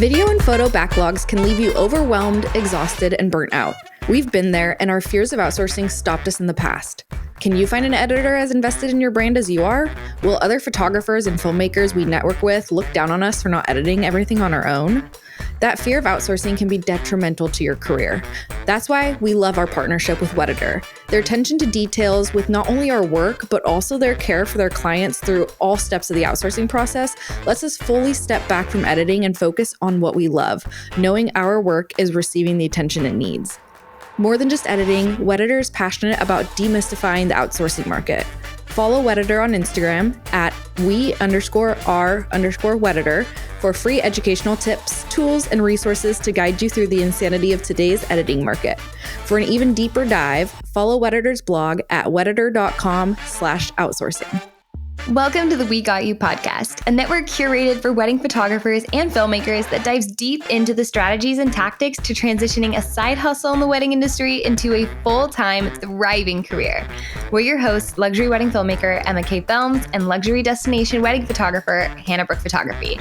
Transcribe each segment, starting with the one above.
Video and photo backlogs can leave you overwhelmed, exhausted, and burnt out. We've been there, and our fears of outsourcing stopped us in the past. Can you find an editor as invested in your brand as you are? Will other photographers and filmmakers we network with look down on us for not editing everything on our own? That fear of outsourcing can be detrimental to your career. That's why we love our partnership with Worthington. Their attention to details with not only our work, but also their care for their clients through all steps of the outsourcing process lets us fully step back from editing and focus on what we love, knowing our work is receiving the attention it needs. More than just editing, Wedditor is passionate about demystifying the outsourcing market. Follow Wedditor on Instagram at we_r_Wedditor for free educational tips, tools, and resources to guide you through the insanity of today's editing market. For an even deeper dive, follow Wedditor's blog at wedditor.com/outsourcing. Welcome to the We Got You podcast, a network curated for wedding photographers and filmmakers that dives deep into the strategies and tactics to transitioning a side hustle in the wedding industry into a full-time, thriving career. We're your hosts, luxury wedding filmmaker Mae&co Films and luxury destination wedding photographer Hannah Brook Photography.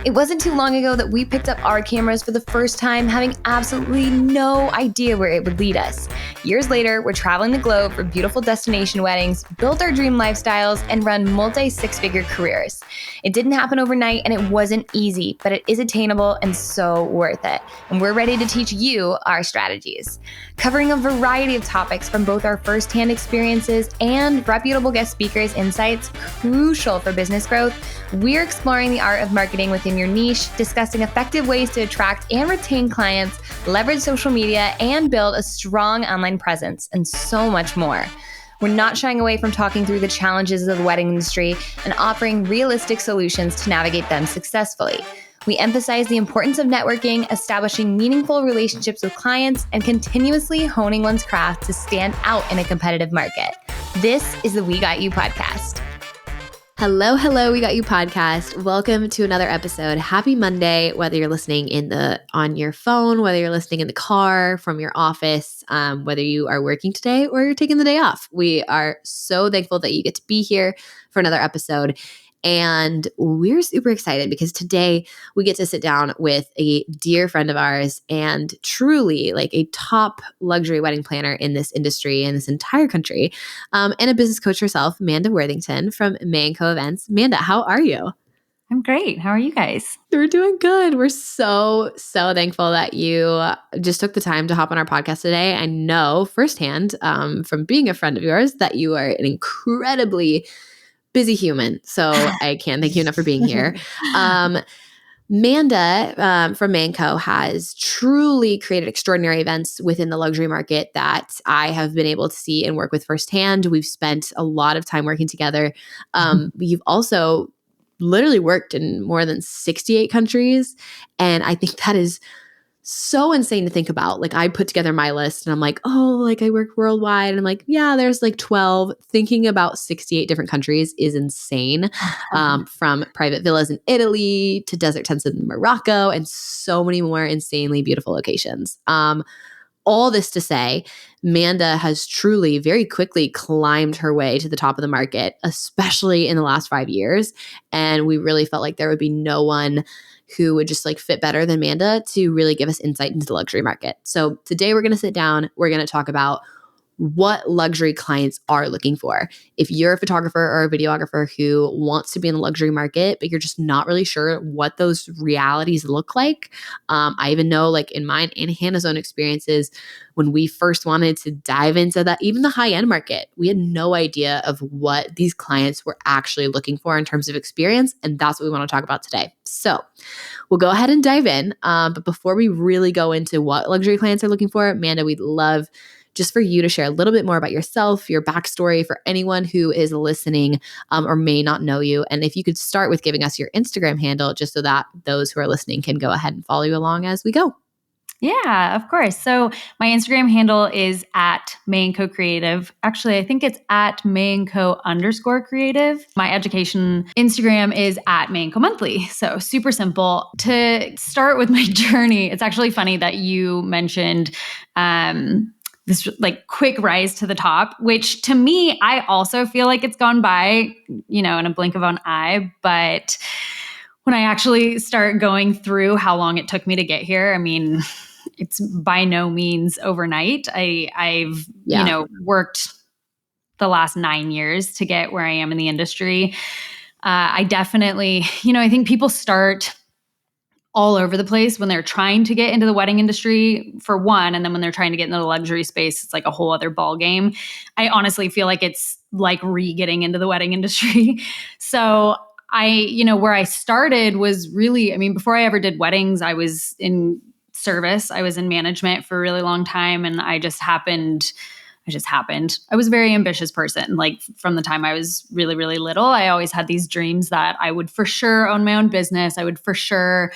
It wasn't too long ago that we picked up our cameras for the first time, having absolutely no idea where it would lead us. Years later, we're traveling the globe for beautiful destination weddings, built our dream lifestyles, and run multi-six-figure careers. It didn't happen overnight and it wasn't easy, but it is attainable and so worth it. And we're ready to teach you our strategies. Covering a variety of topics from both our firsthand experiences and reputable guest speakers' insights crucial for business growth, we're exploring the art of marketing within your niche, discussing effective ways to attract and retain clients, leverage social media, and build a strong online presence, and so much more. We're not shying away from talking through the challenges of the wedding industry and offering realistic solutions to navigate them successfully. We emphasize the importance of networking, establishing meaningful relationships with clients, and continuously honing one's craft to stand out in a competitive market. This is the We Got You podcast. Hello, We Got You podcast. Welcome to another episode. Happy Monday, whether you're listening on your phone, whether you're listening in the car, from your office, whether you are working today or you're taking the day off. We are so thankful that you get to be here for another episode. And we're super excited because today we get to sit down with a dear friend of ours and truly like a top luxury wedding planner in this industry, in this entire country, and a business coach herself, Amanda Worthington from Mae&co Events. Amanda, how are you? I'm great. How are you guys? We're doing good. We're so thankful that you just took the time to hop on our podcast today. I know firsthand from being a friend of yours that you are an incredibly busy human. So I can't thank you enough for being here. Amanda from Mae&co has truly created extraordinary events within the luxury market that I have been able to see and work with firsthand. We've spent a lot of time working together. You've also literally worked in more than 68 countries. And I think that is so insane to think about. Like I put together my list and I'm like, oh, like I work worldwide. And I'm like, yeah, there's like 12. Thinking about 68 different countries is insane. From private villas in Italy to desert tents in Morocco and so many more insanely beautiful locations. All this to say, Amanda has truly very quickly climbed her way to the top of the market, especially in the last 5 years. And we really felt like there would be no one who would just like fit better than Amanda to really give us insight into the luxury market. So today we're going to sit down, we're going to talk about what luxury clients are looking for. If you're a photographer or a videographer who wants to be in the luxury market, but you're just not really sure what those realities look like. I even know like in mine and Hannah's own experiences, when we first wanted to dive into that, even the high-end market, we had no idea of what these clients were actually looking for in terms of experience. And that's what we want to talk about today. So we'll go ahead and dive in. But before we really go into what luxury clients are looking for, Amanda, we'd love just for you to share a little bit more about yourself, your backstory for anyone who is listening or may not know you. And if you could start with giving us your Instagram handle, just so that those who are listening can go ahead and follow you along as we go. Yeah, of course. So my Instagram handle is at Mae&co Creative. Actually, I think it's at Mae&co_creative. My education Instagram is at Mae&co Monthly. So super simple. To start with my journey, it's actually funny that you mentioned this like quick rise to the top, which to me, I also feel like it's gone by, in a blink of an eye. But when I actually start going through how long it took me to get here, I mean, it's by no means overnight. I've worked the last 9 years to get where I am in the industry. I definitely, I think people start all over the place when they're trying to get into the wedding industry for one, and then when they're trying to get into the luxury space, it's like a whole other ball game. I honestly feel like it's like getting into the wedding industry. So where I started was really, I mean, before I ever did weddings, I was in service. I was in management for a really long time, and I just happened. I was a very ambitious person. Like from the time I was really, really little, I always had these dreams that I would for sure own my own business. I would for sure,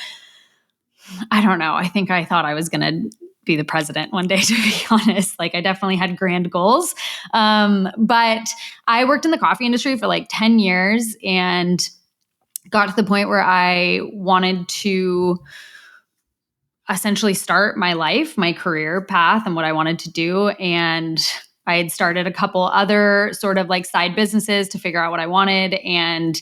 I don't know. I think I thought I was going to be the president one day, to be honest. Like I definitely had grand goals. But I worked in the coffee industry for like 10 years and got to the point where I wanted to essentially start my life, my career path and what I wanted to do. And I had started a couple other sort of like side businesses to figure out what I wanted. And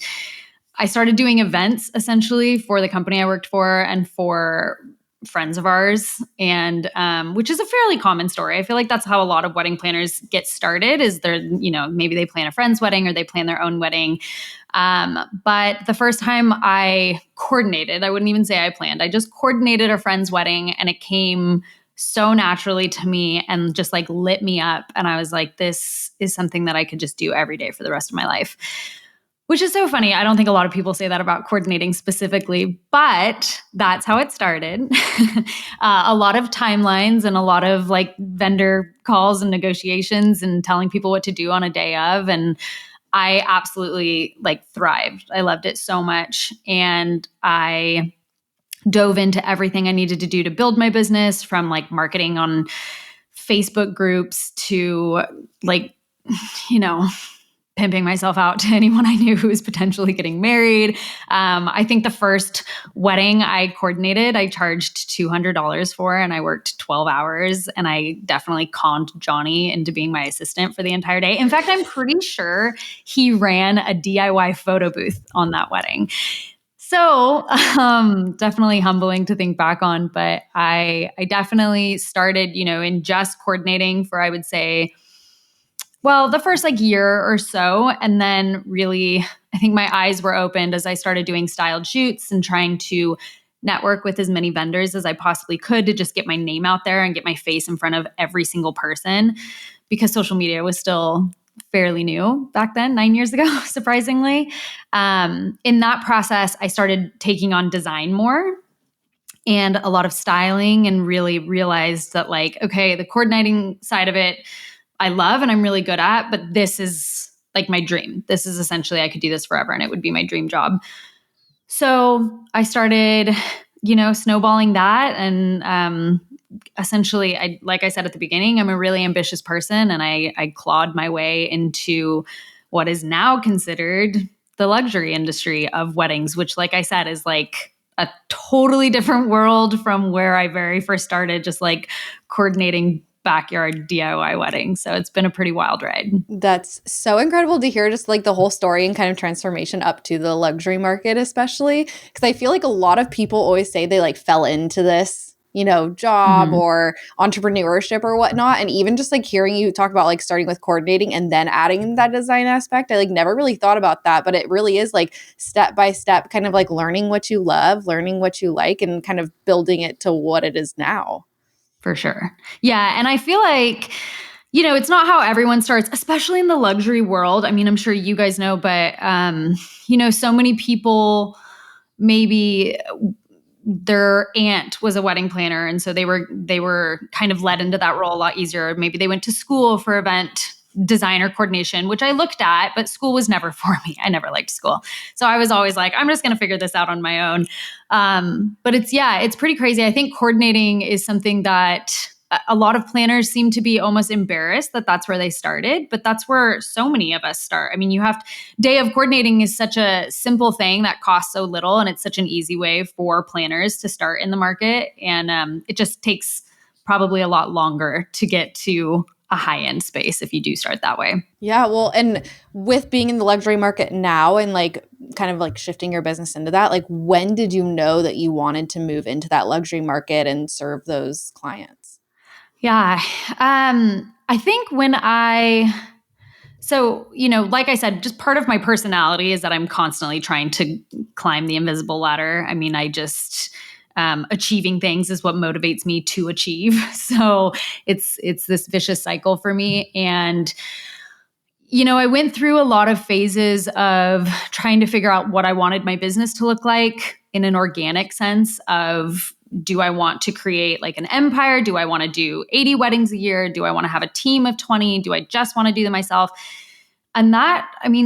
I started doing events essentially for the company I worked for and for friends of ours, and which is a fairly common story. I feel like that's how a lot of wedding planners get started, is they're, maybe they plan a friend's wedding or they plan their own wedding. But the first time I coordinated, I wouldn't even say I planned, I just coordinated a friend's wedding, and it came so naturally to me and just like lit me up. And I was like, this is something that I could just do every day for the rest of my life. Which is so funny. I don't think a lot of people say that about coordinating specifically, but that's how it started. A lot of timelines and a lot of like vendor calls and negotiations and telling people what to do on a day of. And I absolutely like thrived. I loved it so much. And I dove into everything I needed to do to build my business, from like marketing on Facebook groups to like, pimping myself out to anyone I knew who was potentially getting married. I think the first wedding I coordinated, I charged $200 for, and I worked 12 hours. And I definitely conned Johnny into being my assistant for the entire day. In fact, I'm pretty sure he ran a DIY photo booth on that wedding. So definitely humbling to think back on. But I definitely started, in just coordinating for, I would say, the first like year or so. And then really, I think my eyes were opened as I started doing styled shoots and trying to network with as many vendors as I possibly could to just get my name out there and get my face in front of every single person, because social media was still fairly new back then, 9 years ago, surprisingly. In that process, I started taking on design more and a lot of styling, and really realized that like, okay, the coordinating side of it, I love and I'm really good at, but this is like my dream. This is essentially, I could do this forever and it would be my dream job. So I started, snowballing that. And essentially, like I said at the beginning, I'm a really ambitious person, and I clawed my way into what is now considered the luxury industry of weddings, which, like I said, is like a totally different world from where I very first started, just like coordinating backyard DIY wedding. So it's been a pretty wild ride. That's so incredible to hear, just like the whole story and kind of transformation up to the luxury market, especially because I feel like a lot of people always say they like fell into this, job or entrepreneurship or whatnot. And even just like hearing you talk about like starting with coordinating and then adding in that design aspect, I like never really thought about that, but it really is like step by step, kind of like learning what you love, learning what you like, and kind of building it to what it is now. For sure. Yeah. And I feel like, it's not how everyone starts, especially in the luxury world. I mean, I'm sure you guys know, but, so many people, maybe their aunt was a wedding planner. And so they were kind of led into that role a lot easier. Maybe they went to school for event designer coordination, which I looked at, but school was never for me. I never liked school. So I was always like, I'm just going to figure this out on my own. But it's pretty crazy. I think coordinating is something that a lot of planners seem to be almost embarrassed that that's where they started, but that's where so many of us start. I mean, day of coordinating is such a simple thing that costs so little, and it's such an easy way for planners to start in the market. And it just takes probably a lot longer to get to a high-end space if you do start that way. Yeah, well, and with being in the luxury market now and like kind of like shifting your business into that, like when did you know that you wanted to move into that luxury market and serve those clients? Yeah. I think so, like I said, just part of my personality is that I'm constantly trying to climb the invisible ladder. I mean, I just achieving things is what motivates me to achieve. So it's this vicious cycle for me. And I went through a lot of phases of trying to figure out what I wanted my business to look like in an organic sense of, do I want to create like an empire? Do I want to do 80 weddings a year? Do I want to have a team of 20? Do I just want to do them myself? And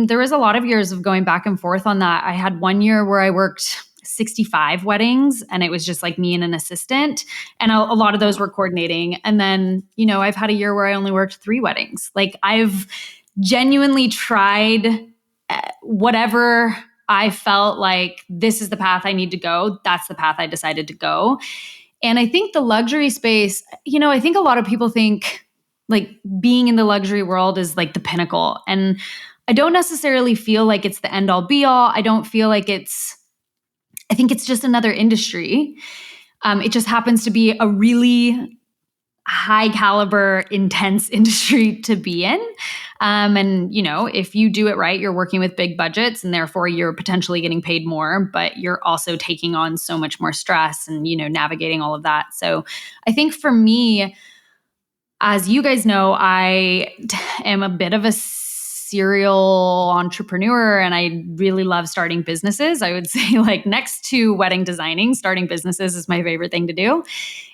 there was a lot of years of going back and forth on that. I had one year where I worked 65 weddings and it was just like me and an assistant. And a lot of those were coordinating. And then, I've had a year where I only worked 3 weddings. Like I've genuinely tried whatever I felt like this is the path I need to go. That's the path I decided to go. And I think the luxury space, I think a lot of people think like being in the luxury world is like the pinnacle. And I don't necessarily feel like it's the end all be all. I don't feel like I think it's just another industry. It just happens to be a really high caliber, intense industry to be in. And, if you do it right, you're working with big budgets and therefore you're potentially getting paid more, but you're also taking on so much more stress and, navigating all of that. So I think for me, as you guys know, I am a bit of a serial entrepreneur and I really love starting businesses. I would say like next to wedding designing, starting businesses is my favorite thing to do.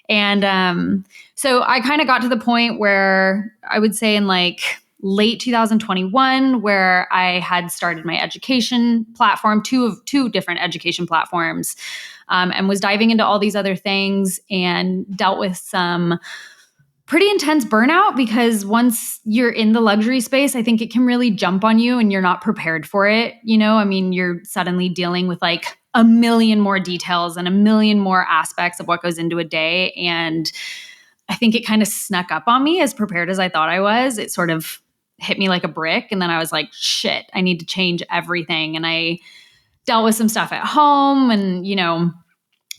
And so I kind of got to the point where I would say in like late 2021, where I had started my education platform, two different education platforms, and was diving into all these other things and dealt with some pretty intense burnout because once you're in the luxury space, I think it can really jump on you and you're not prepared for it. You're suddenly dealing with like a million more details and a million more aspects of what goes into a day. And I think it kind of snuck up on me as prepared as I thought I was. It sort of hit me like a brick. And then I was like, shit, I need to change everything. And I dealt with some stuff at home and,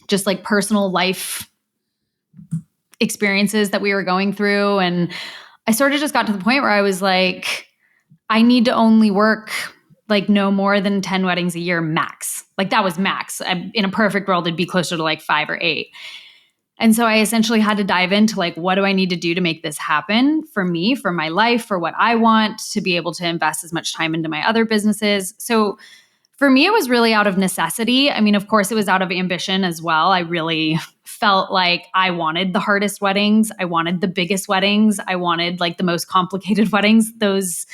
just like personal life experiences that we were going through. And I sort of just got to the point where I was like, I need to only work like no more than 10 weddings a year max. Like that was max. In a perfect world, it'd be closer to like 5 or 8. And so I essentially had to dive into like, what do I need to do to make this happen for me, for my life, for what I want, to be able to invest as much time into my other businesses. So for me, it was really out of necessity. Of course, it was out of ambition as well. I really felt like I wanted the hardest weddings. I wanted the biggest weddings. I wanted like the most complicated weddings. Those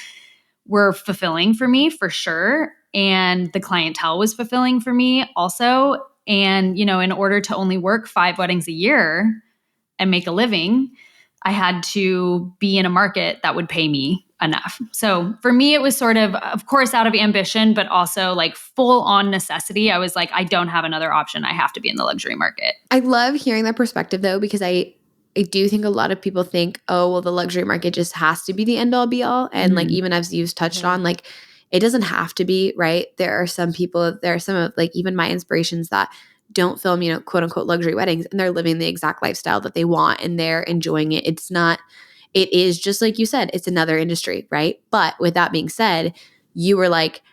were fulfilling for me for sure. And the clientele was fulfilling for me also. And, in order to only work 5 weddings a year and make a living, I had to be in a market that would pay me enough. So for me, it was sort of course, out of ambition, but also like full on necessity. I was like, I don't have another option. I have to be in the luxury market. I love hearing that perspective though, because I do think a lot of people think, oh, well, the luxury market just has to be the end all be all. And like, even as you've touched on, like, it doesn't have to be, right? There are some of like even my inspirations that don't film, quote unquote luxury weddings, and they're living the exact lifestyle that they want and they're enjoying it. It is just like you said, it's another industry, right? But with that being said, you were like,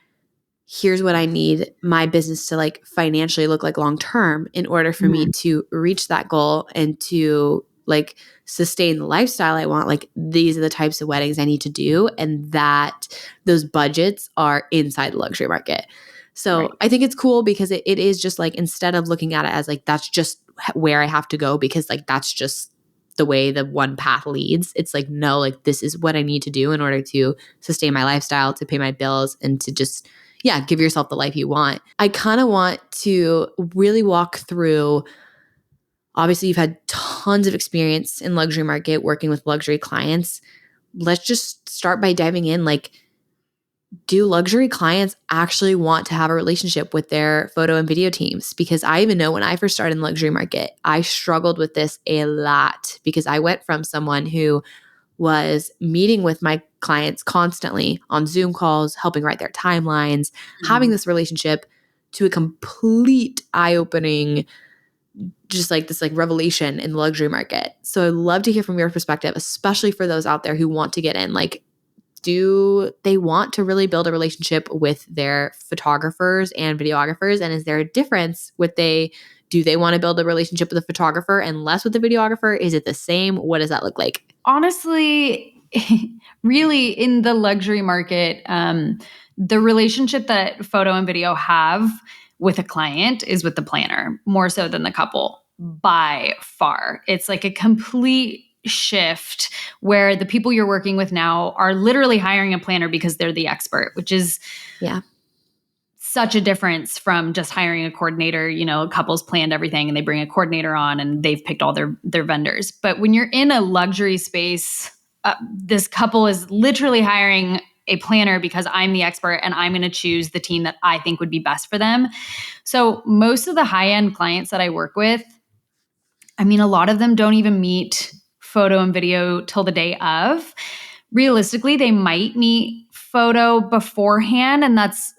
here's what I need my business to like financially look like long-term in order for me to reach that goal and to like sustain the lifestyle I want. Like these are the types of weddings I need to do. And that those budgets are inside the luxury market. So right. I think it's cool because it is just like, instead of looking at it as like, that's just where I have to go because like, that's just the way the one path leads. It's like, no, like this is what I need to do in order to sustain my lifestyle, to pay my bills, and to just, give yourself the life you want. I kind of want to really walk through, obviously you've had tons of experience in luxury market working with luxury clients. Let's just start by diving in. Like, do luxury clients actually want to have a relationship with their photo and video teams? Because I even know when I first started in the luxury market, I struggled with this a lot because I went from someone who was meeting with my clients constantly on Zoom calls, helping write their timelines, having this relationship, to a complete eye-opening, just like this like revelation in the luxury market. So I'd love to hear from your perspective, especially for those out there who want to get in. Like, do they want to really build a relationship with their photographers and videographers? And is there a difference do they want to build a relationship with a photographer and less with the videographer? Is it the same? What does that look like? Honestly, really in the luxury market, the relationship that photo and video have with a client is with the planner more so than the couple by far. It's like a complete shift where the people you're working with now are literally hiring a planner because they're the expert, which is such a difference from just hiring a coordinator. You know, couples planned everything and they bring a coordinator on and they've picked all their vendors. But when you're in a luxury space, this couple is literally hiring a planner because I'm the expert and I'm going to choose the team that I think would be best for them. So most of the high-end clients that I work with, I mean, a lot of them don't even meet photo and video till the day of. Realistically, they might meet photo beforehand, and that's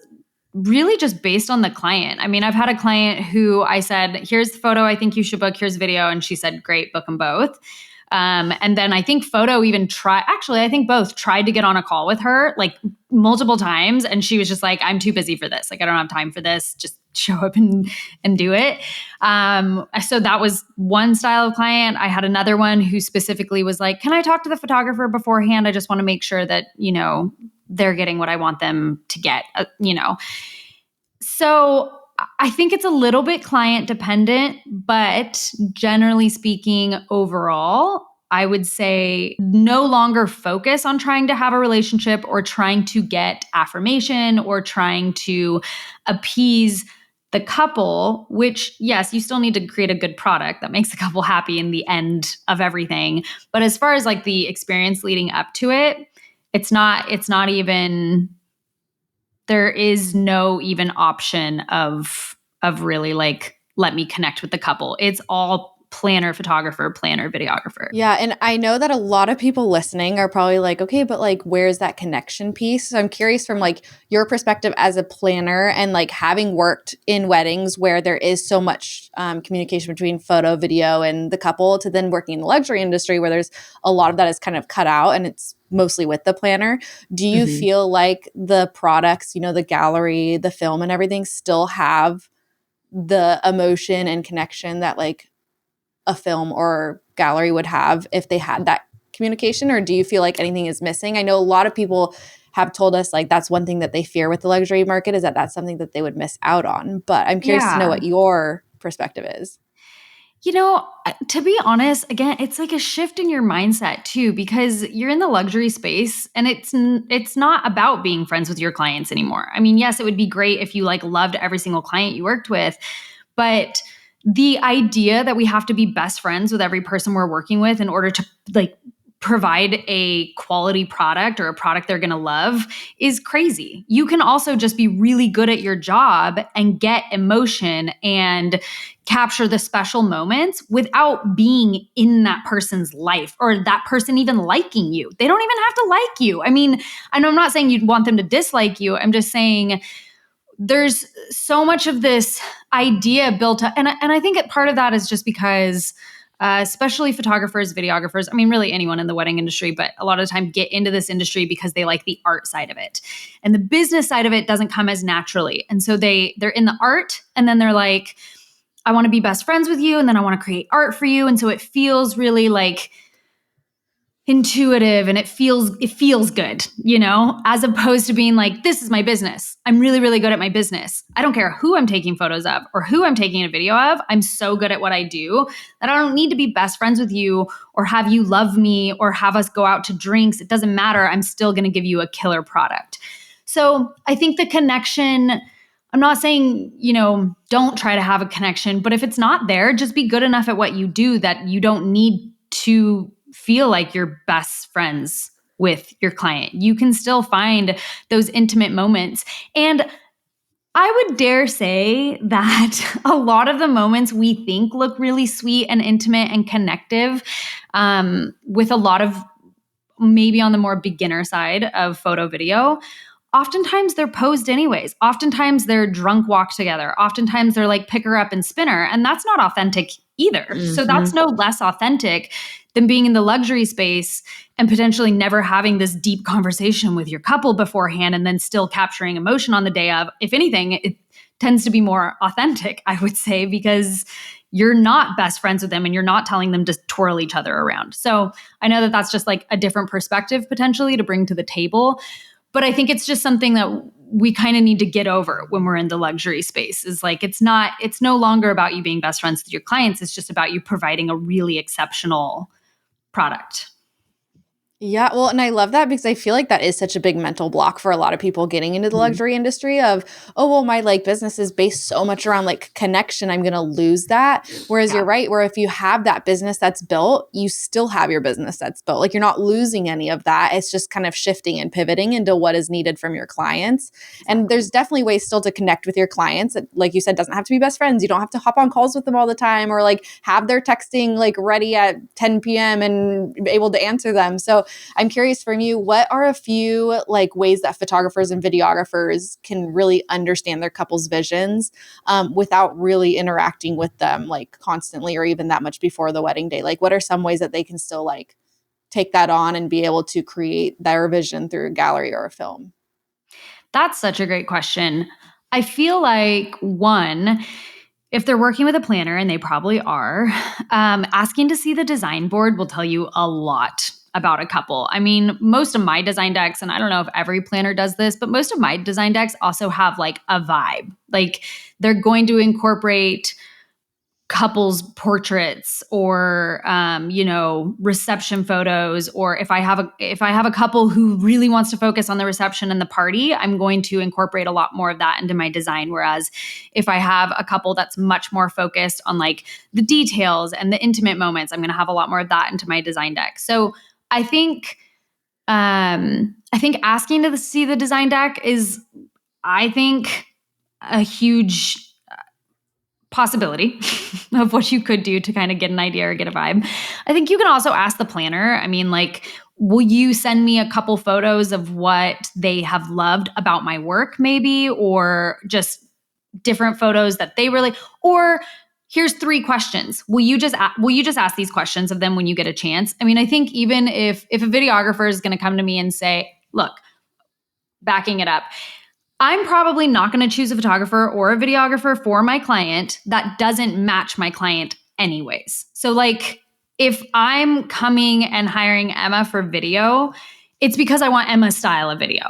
really just based on the client. I mean, I've had a client who I said, here's the photo I think you should book, here's video. And she said, great, book them both. And then I think photo even I think both tried to get on a call with her like multiple times. And she was just like, I'm too busy for this. Like, I don't have time for this. Just show up and do it. So that was one style of client. I had another one who specifically was like, can I talk to the photographer beforehand? I just want to make sure that, you know, they're getting what I want them to get, you know. So I think it's a little bit client dependent, but generally speaking, overall, I would say no longer focus on trying to have a relationship or trying to get affirmation or trying to appease the couple, which, yes, you still need to create a good product that makes the couple happy in the end of everything. But as far as like the experience leading up to it, it's not even, there is no even option of really like, let me connect with the couple. It's all planner, photographer, planner, videographer. Yeah. And I know that a lot of people listening are probably like, okay, but like, where's that connection piece? So I'm curious from like your perspective as a planner and like having worked in weddings where there is so much communication between photo, video, and the couple, to then working in the luxury industry where there's a lot of that is kind of cut out and it's mostly with the planner. Do you feel like the products, you know, the gallery, the film and everything still have the emotion and connection that like a film or gallery would have if they had that communication? Or do you feel like anything is missing? I know a lot of people have told us like that's one thing that they fear with the luxury market, is that that's something that they would miss out on. But I'm curious to know what your perspective is. You know, to be honest, again, it's like a shift in your mindset too, because you're in the luxury space and it's not about being friends with your clients anymore. I mean, yes, it would be great if you like loved every single client you worked with, but the idea that we have to be best friends with every person we're working with in order to like provide a quality product or a product they're going to love is crazy. You can also just be really good at your job and get emotion and capture the special moments without being in that person's life or that person even liking you. They don't even have to like you. I mean, and I'm not saying you'd want them to dislike you. I'm just saying there's so much of this idea built up. And I think part of that is just because especially photographers, videographers, I mean, really anyone in the wedding industry, but a lot of the time get into this industry because they like the art side of it. And the business side of it doesn't come as naturally. And so they're in the art and then they're like, I want to be best friends with you and then I want to create art for you. And so it feels really like intuitive and it feels good, you know, as opposed to being like, this is my business. I'm really, really good at my business. I don't care who I'm taking photos of or who I'm taking a video of. I'm so good at what I do that I don't need to be best friends with you or have you love me or have us go out to drinks. It doesn't matter. I'm still going to give you a killer product. So I think the connection, I'm not saying, you know, don't try to have a connection, but if it's not there, just be good enough at what you do that you don't need to feel like you're best friends with your client. You can still find those intimate moments. And I would dare say that a lot of the moments we think look really sweet and intimate and connective with a lot of maybe on the more beginner side of photo video, oftentimes they're posed anyways. Oftentimes they're drunk walk together. Oftentimes they're like pick her up and spin her. And that's not authentic either. So that's no less authentic than being in the luxury space and potentially never having this deep conversation with your couple beforehand and then still capturing emotion on the day of. If anything, it tends to be more authentic, I would say, because you're not best friends with them and you're not telling them to twirl each other around. So I know that that's just like a different perspective potentially to bring to the table. But I think it's just something that we kind of need to get over when we're in the luxury space, is like, it's no longer about you being best friends with your clients. It's just about you providing a really exceptional product. Yeah, well, and I love that because I feel like that is such a big mental block for a lot of people getting into the luxury industry of, oh, well, my like business is based so much around like connection, I'm going to lose that. Whereas you're right, where if you have that business that's built, you still have your business that's built. Like you're not losing any of that. It's just kind of shifting and pivoting into what is needed from your clients. And there's definitely ways still to connect with your clients. That, like you said, doesn't have to be best friends. You don't have to hop on calls with them all the time or like have their texting like ready at 10 p.m. and be able to answer them. So I'm curious from you, what are a few like ways that photographers and videographers can really understand their couple's visions without really interacting with them like constantly or even that much before the wedding day? Like what are some ways that they can still like take that on and be able to create their vision through a gallery or a film? That's such a great question. I feel like one, if they're working with a planner, and they probably are, asking to see the design board will tell you a lot about a couple. I mean, most of my design decks, and I don't know if every planner does this, but most of my design decks also have like a vibe. Like they're going to incorporate couples portraits or reception photos, or if I have a couple who really wants to focus on the reception and the party, I'm going to incorporate a lot more of that into my design. Whereas if I have a couple that's much more focused on like the details and the intimate moments, I'm going to have a lot more of that into my design deck. So I think asking to see the design deck is, I think, a huge possibility of what you could do to kind of get an idea or get a vibe. I think you can also ask the planner. I mean, like, will you send me a couple photos of what they have loved about my work maybe, or just different photos that they really, or here's 3 questions. Will you just ask these questions of them when you get a chance? I mean, I think even if a videographer is going to come to me and say, look, backing it up, I'm probably not going to choose a photographer or a videographer for my client that doesn't match my client anyways. So like if I'm coming and hiring Emma for video, it's because I want Emma's style of video.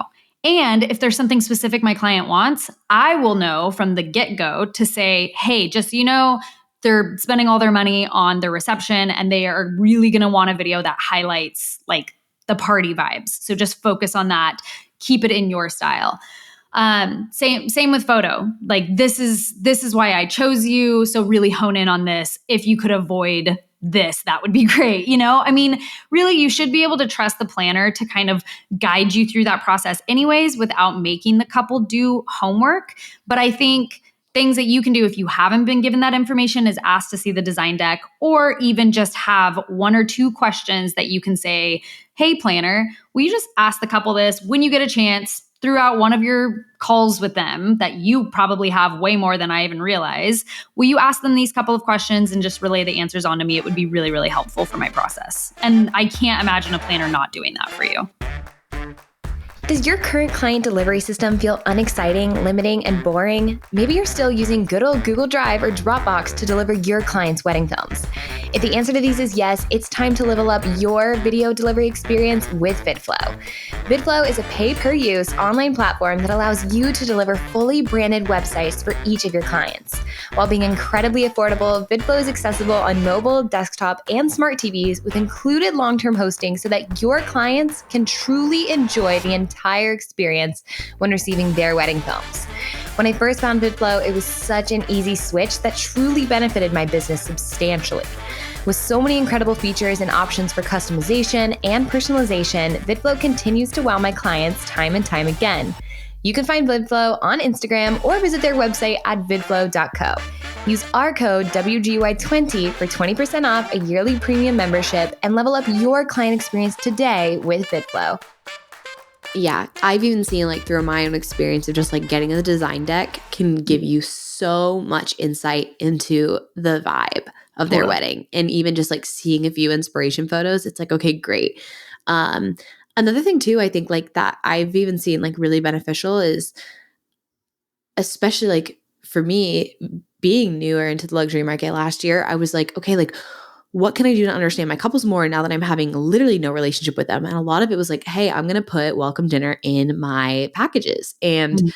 And if there's something specific my client wants, I will know from the get-go to say, hey, just so you know, they're spending all their money on their reception and they are really going to want a video that highlights like the party vibes. So just focus on that. Keep it in your style. Same with photo. Like this is why I chose you. So really hone in on this. If you could avoid this, that would be great. You know, I mean, really, you should be able to trust the planner to kind of guide you through that process anyways, without making the couple do homework. But I think things that you can do if you haven't been given that information is ask to see the design deck, or even just have 1 or 2 questions that you can say, hey, planner, will you just ask the couple this when you get a chance throughout one of your calls with them that you probably have way more than I even realize? Will you ask them these couple of questions and just relay the answers on to me? It would be really, really helpful for my process. And I can't imagine a planner not doing that for you. Does your current client delivery system feel unexciting, limiting, and boring? Maybe you're still using good old Google Drive or Dropbox to deliver your clients' wedding films. If the answer to these is yes, it's time to level up your video delivery experience with VidFlow. VidFlow is a pay-per-use online platform that allows you to deliver fully branded websites for each of your clients. While being incredibly affordable, VidFlow is accessible on mobile, desktop, and smart TVs with included long-term hosting so that your clients can truly enjoy the entire experience when receiving their wedding films. When I first found VidFlow, it was such an easy switch that truly benefited my business substantially. With so many incredible features and options for customization and personalization, VidFlow continues to wow my clients time and time again. You can find VidFlow on Instagram or visit their website at vidflow.co. Use our code WGY20 for 20% off a yearly premium membership and level up your client experience today with VidFlow. Yeah, I've even seen like through my own experience of just like getting a design deck can give you so much insight into the vibe of their wedding. And even just like seeing a few inspiration photos, it's like, okay, great. Another thing too, I think like that I've even seen like really beneficial is, especially like for me being newer into the luxury market last year, I was like, okay, like what can I do to understand my couples more now that I'm having literally no relationship with them? And a lot of it was like, hey, I'm going to put welcome dinner in my packages. And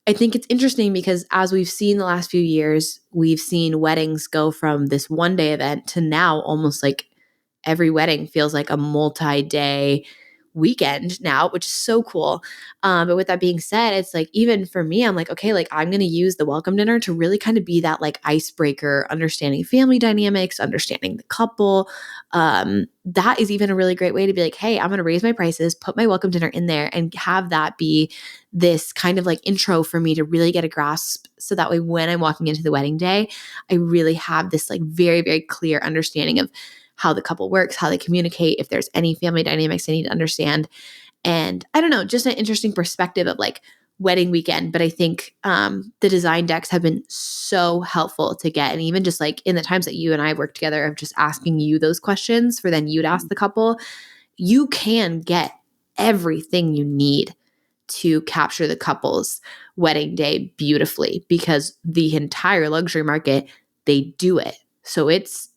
I think it's interesting because as we've seen the last few years, we've seen weddings go from this one day event to now almost like every wedding feels like a multi-day weekend now, which is so cool. But with that being said, it's like, even for me, I'm like, okay, like I'm going to use the welcome dinner to really kind of be that like icebreaker, understanding family dynamics, understanding the couple. That is even a really great way to be like, hey, I'm going to raise my prices, put my welcome dinner in there and have that be this kind of like intro for me to really get a grasp. So that way, when I'm walking into the wedding day, I really have this like very, very clear understanding of how the couple works, how they communicate, if there's any family dynamics I need to understand. And I don't know, just an interesting perspective of like wedding weekend. But I think the design decks have been so helpful to get. And even just like in the times that you and I work together of just asking you those questions for then you to ask the couple, you can get everything you need to capture the couple's wedding day beautifully, because the entire luxury market, they do it. So it's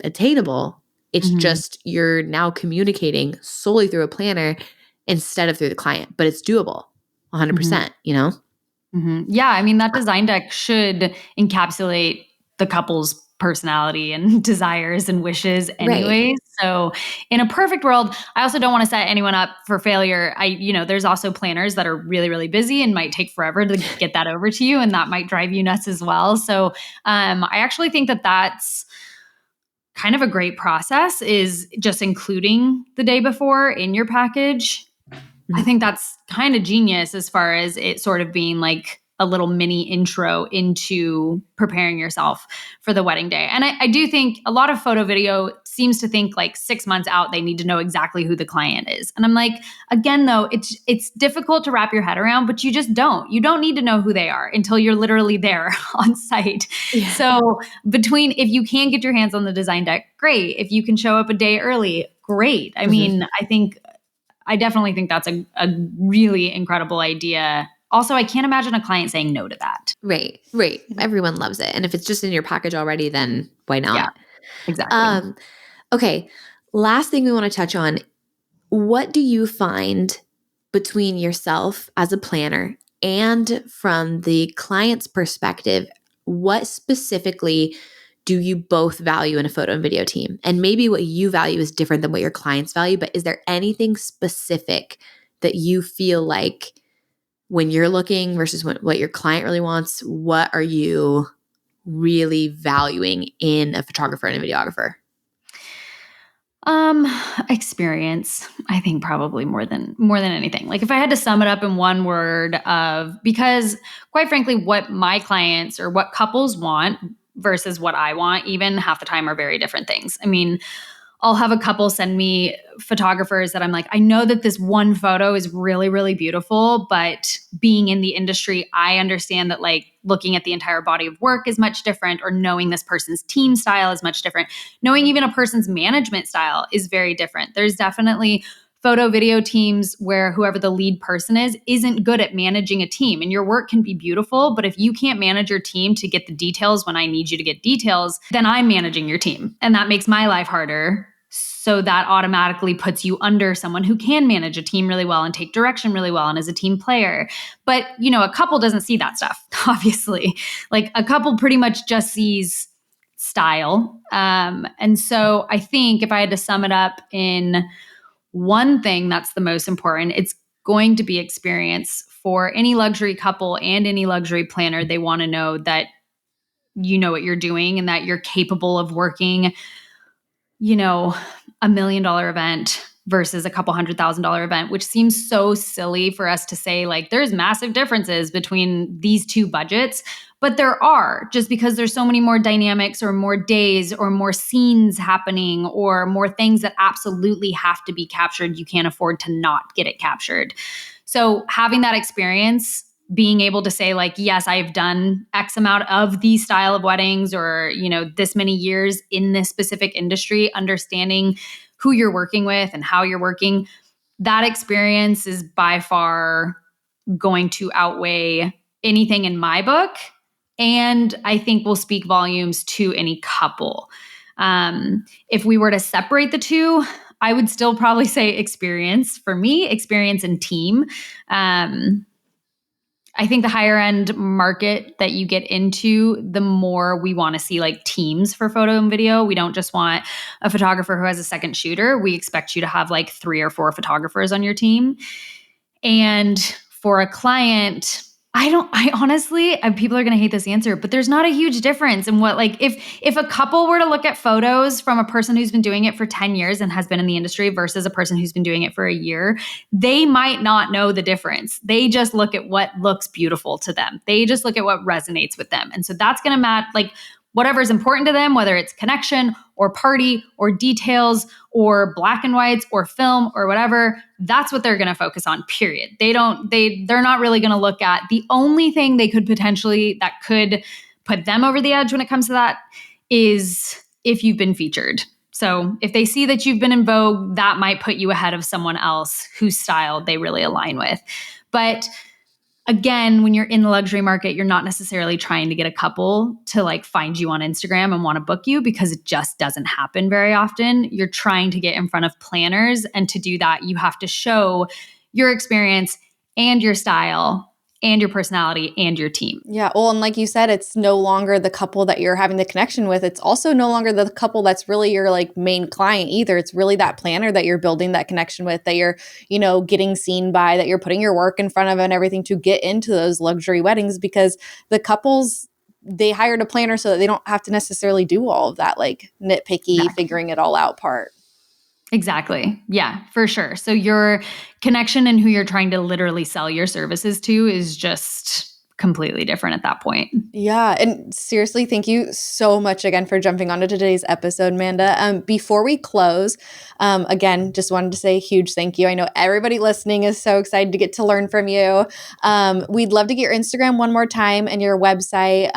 attainable. It's just you're now communicating solely through a planner instead of through the client, but it's doable 100%, you know? Yeah, I mean, that design deck should encapsulate the couple's personality and desires and wishes anyways. Right. So in a perfect world, I also don't want to set anyone up for failure. There's also planners that are really, really busy and might take forever to get that over to you. And that might drive you nuts as well. So I actually think that that's kind of a great process, is just including the day before in your package. I think that's kind of genius as far as it sort of being like a little mini intro into preparing yourself for the wedding day. And I do think a lot of photo video seems to think like 6 months out, they need to know exactly who the client is. And I'm like, again, though, it's difficult to wrap your head around, but you just don't. You don't need to know who they are until you're literally there on site. Yeah. So if you can get your hands on the design deck, great. If you can show up a day early, great. I mean, I definitely think that's a really incredible idea. Also, I can't imagine a client saying no to that. Right. Everyone loves it. And if it's just in your package already, then why not? Yeah, exactly. Okay. Last thing we want to touch on. What do you find between yourself as a planner and from the client's perspective? What specifically do you both value in a photo and video team? And maybe what you value is different than what your clients value, but is there anything specific that you feel like when you're looking versus what your client really wants, what are you really valuing in a photographer and a videographer? Experience, I think probably more than anything. Like if I had to sum it up in one word because quite frankly, what my clients or what couples want versus what I want, even half the time, are very different things. I mean, I'll have a couple send me photographers that I'm like, I know that this one photo is really, really beautiful, but being in the industry, I understand that like looking at the entire body of work is much different, or knowing this person's team style is much different. Knowing even a person's management style is very different. There's definitely photo video teams where whoever the lead person is isn't good at managing a team, and your work can be beautiful, but if you can't manage your team to get the details when I need you to get details, then I'm managing your team, and that makes my life harder. So that automatically puts you under someone who can manage a team really well and take direction really well and is a team player. But, a couple doesn't see that stuff, obviously. Like a couple pretty much just sees style. And so I think if I had to sum it up in one thing that's the most important, it's going to be experience. For any luxury couple and any luxury planner, they want to know that you know what you're doing and that you're capable of working $1 million event versus a couple $100,000 event, which seems so silly for us to say, like, there's massive differences between these two budgets. But there are, just because there's so many more dynamics or more days or more scenes happening or more things that absolutely have to be captured. You can't afford to not get it captured. So having that experience, being able to say, like, yes, I've done X amount of these style of weddings, or, this many years in this specific industry, understanding who you're working with and how you're working, that experience is by far going to outweigh anything in my book. And I think will speak volumes to any couple. If we were to separate the two, I would still probably say experience. For me, experience and team. I think the higher end market that you get into, the more we want to see like teams for photo and video. We don't just want a photographer who has a second shooter. We expect you to have like 3 or 4 photographers on your team. And for a client, I honestly, people are going to hate this answer, but there's not a huge difference in what, like, if a couple were to look at photos from a person who's been doing it for 10 years and has been in the industry versus a person who's been doing it for a year, they might not know the difference. They just look at what looks beautiful to them. They just look at what resonates with them. And so that's going to match, like, whatever is important to them, whether it's connection or party or details or black and whites or film or whatever, that's what they're going to focus on, period. They're not really going to look at the only thing they could potentially, that could put them over the edge when it comes to that, is if you've been featured. So if they see that you've been in vogue, that might put you ahead of someone else whose style they really align with. But again, when you're in the luxury market, you're not necessarily trying to get a couple to like find you on Instagram and want to book you, because it just doesn't happen very often. You're trying to get in front of planners. And to do that, you have to show your experience and your style and your personality and your team. Yeah. Well, and like you said, it's no longer the couple that you're having the connection with. It's also no longer the couple that's really your like main client either. It's really that planner that you're building that connection with, that you're, getting seen by, that you're putting your work in front of and everything to get into those luxury weddings, because the couples, they hired a planner so that they don't have to necessarily do all of that like nitpicky, figuring it all out part. Exactly. Yeah, for sure. So your connection and who you're trying to literally sell your services to is just completely different at that point. Yeah. And seriously, thank you so much again for jumping onto today's episode, Amanda. Before we close, again, just wanted to say a huge thank you. I know everybody listening is so excited to get to learn from you. We'd love to get your Instagram one more time and your website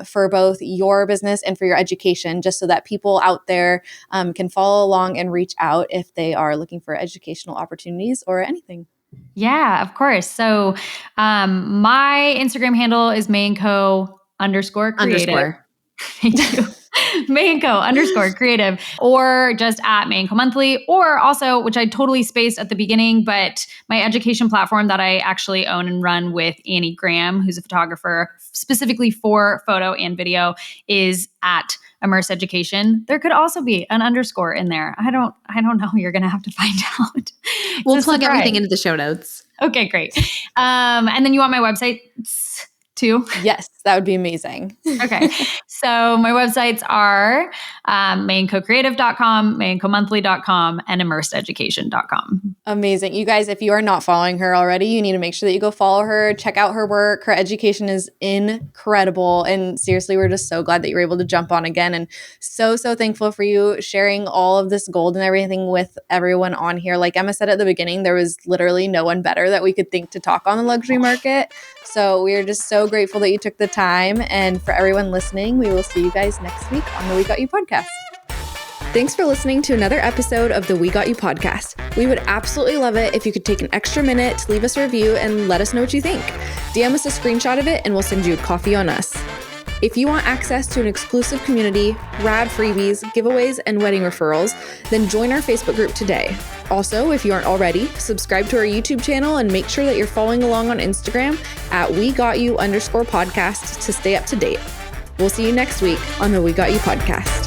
for both your business and for your education, just so that people out there can follow along and reach out if they are looking for educational opportunities or anything. Yeah, of course. So my Instagram handle is Mae&co _creative. Thank you. Mae&co _creative, or just at Mae&co Monthly, or also, which I totally spaced at the beginning, but my education platform that I actually own and run with Annie Graham, who's a photographer specifically for photo and video, is at Immerse Education. There could also be an underscore in there. I don't know. You're going to have to find out. We'll plug everything into the show notes. Okay, great. And then you want my website too? Yes, that would be amazing. Okay. So my websites are Mae&cocreative.com, Mae&comonthly.com, and immersededucation.com. Amazing. You guys, if you are not following her already, you need to make sure that you go follow her, check out her work. Her education is incredible. And seriously, we're just so glad that you were able to jump on again. And so thankful for you sharing all of this gold and everything with everyone on here. Like Emma said at the beginning, there was literally no one better that we could think to talk on the luxury market. So we are just so grateful that you took the time. And for everyone listening, we will see you guys next week on the We Got You podcast. Thanks for listening to another episode of the We Got You podcast. We would absolutely love it if you could take an extra minute to leave us a review and let us know what you think. DM us a screenshot of it and we'll send you a coffee on us. If you want access to an exclusive community, rad freebies, giveaways, and wedding referrals, then join our Facebook group today. Also, if you aren't already, subscribe to our YouTube channel and make sure that you're following along on Instagram at WeGotYou_podcast to stay up to date. We'll see you next week on the We Got You podcast.